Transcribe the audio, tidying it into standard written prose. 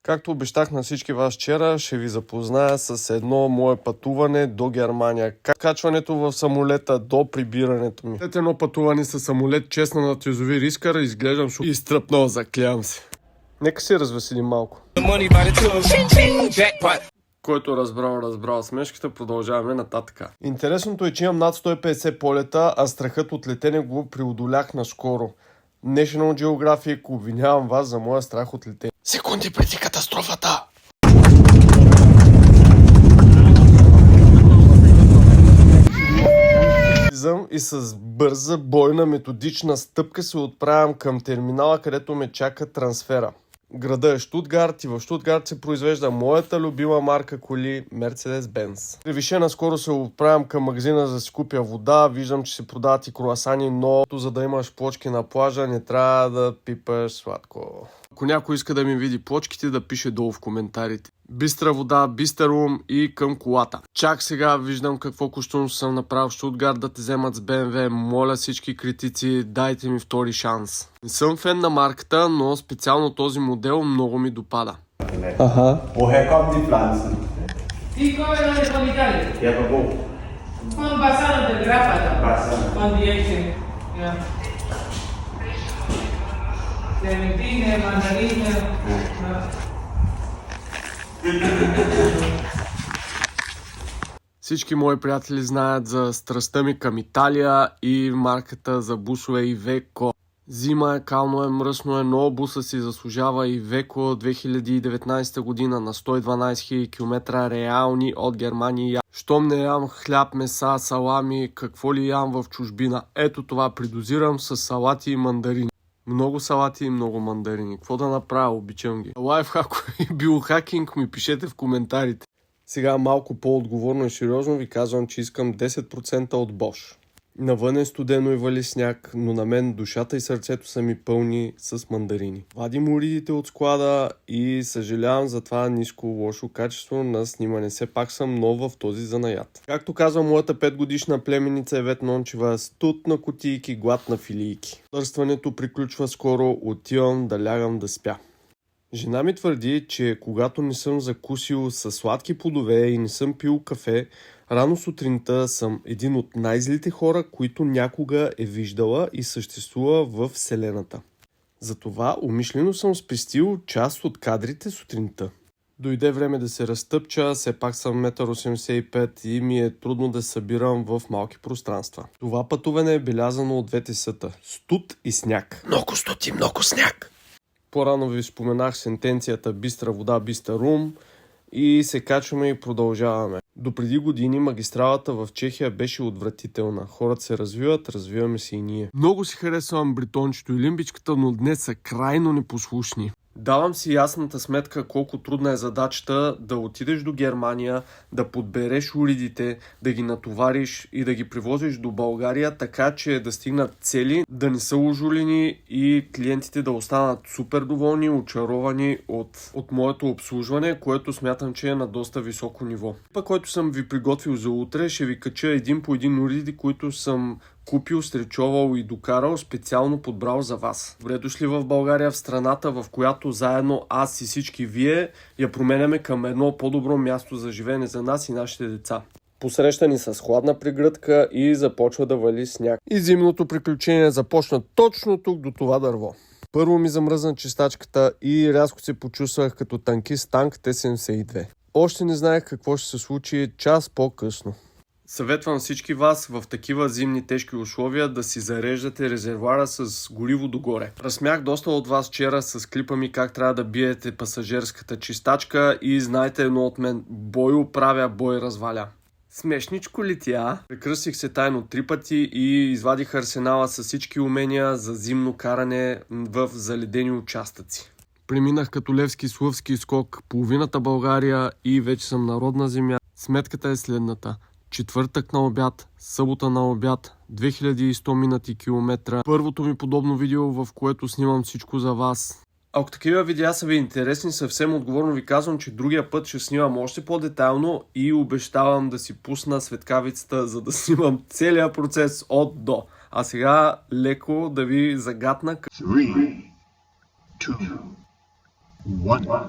Както обещах на всички вас вчера, ще ви запозная с едно мое пътуване до Германия. Качването в самолета до прибирането ми. След едно пътуване с самолет, честно над язовир Искър, изглеждам изтръпнал, заклявам се. Нека се развеселим малко. Който разбрал смешката, продължаваме нататък. Интересното е, че имам над 150 полета, а страхът от летене го преодолях наскоро. National Geographic, обвинявам вас за моя страх от летене. Секунди преди катастрофата! И с бърза, бойна, методична стъпка се отправям към терминала, където ме чака трансфера. Града е Щутгарт и в Щутгарт се произвежда моята любима марка коли Mercedes-Benz. Превишена скоро се отправям към магазина за да си купя вода. Виждам, че се продават и круасани, но за да имаш плочки на плажа не трябва да пипаш сладко. Ако някой иска да ми види плочките, да пише долу в коментарите. Бистра вода, бистър ум и към колата. Чак сега виждам какво кощунство съм направил в Щутгарт да те вземат с BMW. Моля всички критици, дайте ми втори шанс. Не съм фен на марката, но специално този модел много ми допада. Woher kommen die Pflanzen? Die kommen alle von Italien. Ja, aber wo? Von Bassano del Grappa. Bassano. Von die Ecke. Ja. Clementine, Mandarine. Ja. Всички мои приятели знаят за страстта ми към Италия и марката за бусове Iveco. Зима е, кално е, мръсно е, но буса си заслужава Iveco 2019 година на 112 000 км реални от Германия. Щом не ям хляб, меса, салами, какво ли ям в чужбина? Ето това придозирам с салати и мандарини. Много салати и много мандарини. Какво да направя? Обичам ги. Лайфхак и биохакинг ми пишете в коментарите. Сега малко по-отговорно и сериозно ви казвам, че искам 10% от Bosch. Навън е студено и вали сняг, но на мен душата и сърцето са ми пълни с мандарини. Вадим уридите от склада и съжалявам за това ниско лошо качество на снимане. Все пак съм нов в този занаят. Както казва моята 5-годишна племеница Евет Нончева, студ на кутийки, глад на филийки. Търстването приключва скоро, отивам да лягам да спя. Жена ми твърди, че когато не съм закусил със сладки плодове и не съм пил кафе, рано сутринта съм един от най-злите хора, които някога е виждала и съществува в Вселената. Затова умишлено съм спестил част от кадрите сутринта. Дойде време да се разтъпча, все пак съм 1,85 м и ми е трудно да събирам в малки пространства. Това пътуване е белязано от двете съта – студ и сняг. Много студ и много сняг! По-рано ви споменах сентенцията бистра вода, бистър ум и се качваме и продължаваме. До преди години магистралата в Чехия беше отвратителна. Хората се развиват, развиваме се и ние. Много си харесвам бритончето и лимбичката, но днес са крайно непослушни. Давам си ясната сметка колко трудна е задачата да отидеш до Германия, да подбереш уридите, да ги натовариш и да ги привозиш до България, така че да стигнат цели, да не са ужулени и клиентите да останат супер доволни, очаровани от моето обслужване, което смятам, че е на доста високо ниво. Пък, който съм ви приготвил за утре, ще ви кача един по един уриди, които съм купил, стречовал и докарал, специално подбрал за вас. Добре дошли в България, в страната, в която заедно аз и всички вие я променяме към едно по-добро място за живеене за нас и нашите деца. Посрещани с хладна прегръдка и започва да вали сняг. И зимното приключение започна точно тук до това дърво. Първо ми замръзна чистачката и рязко се почувствах като танкист танк Т-72. Още не знаех какво ще се случи час по-късно. Съветвам всички вас в такива зимни тежки условия да си зареждате резервуара с гориво догоре. Разсмях доста от вас вчера с клипа ми как трябва да биете пасажирската чистачка и знаете едно от мен: бой оправя, бой разваля. Смешничко ли ти, а? Прекръстих се тайно 3 пъти и извадих арсенала с всички умения за зимно каране в заледени участъци. Преминах като Левски Слъвски скок половината България и вече съм на родна земя. Сметката е следната. Четвъртък на обяд, събота на обяд, 2100 минати километра. Първото ми подобно видео, в което снимам всичко за вас. Ако такива видеа са ви интересни, съвсем отговорно ви казвам, че другия път ще снимам още по-детайлно и обещавам да си пусна светкавицата, за да снимам целият процес от до. А сега леко да ви загатна. 3, 2, 1.